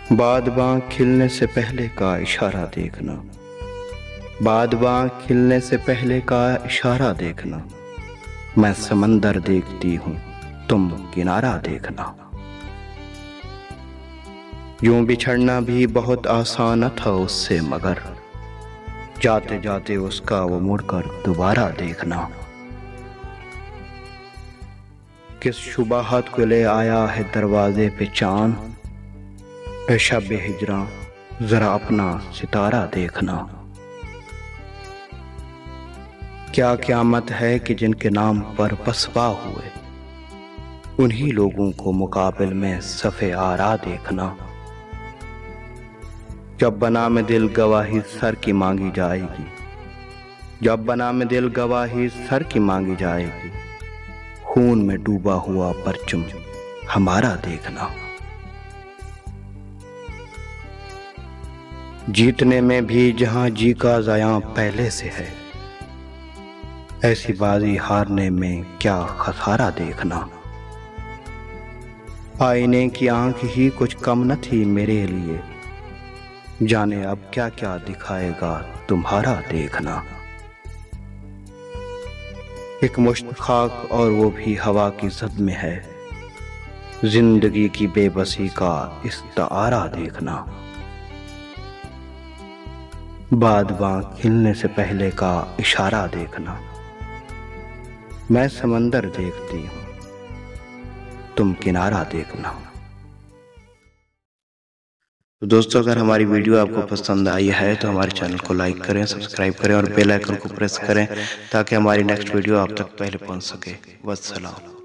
बादबां खिलने से पहले का इशारा देखना, बादबां खिलने से पहले का इशारा देखना। मैं समंदर देखती हूँ, तुम किनारा देखना। यूं बिछड़ना भी बहुत आसान था उससे, मगर जाते जाते उसका वो मुड़कर दोबारा देखना। किस शुबाहत को ले आया है दरवाजे पे चांद, ऐ शब हिजरा जरा अपना सितारा देखना। क्या क़यामत है कि जिनके नाम पर पसपा हुए, उन्हीं लोगों को मुकाबिल में सफ़े आरा देखना। जब बना में दिल गवाही सर की मांगी जाएगी, जब बना में दिल गवाही सर की मांगी जाएगी, खून में डूबा हुआ परचम हमारा देखना। जीतने में भी जहां जी का ज़यां पहले से है, ऐसी बाजी हारने में क्या खसारा देखना। आईने की आंख ही कुछ कम न थी मेरे लिए, जाने अब क्या क्या दिखाएगा तुम्हारा देखना। एक मुश्त खाक और वो भी हवा की जद में है, जिंदगी की बेबसी का इस्तारा देखना। बादबां खिलने से पहले का इशारा देखना। मैं समंदर देखती हूँ, तुम किनारा देखना। तो दोस्तों, अगर हमारी वीडियो आपको पसंद आई है तो हमारे चैनल को लाइक करें, सब्सक्राइब करें और बेल आइकन को प्रेस करें ताकि हमारी नेक्स्ट वीडियो आप तक पहले पहुंच सके। वस्सलाम।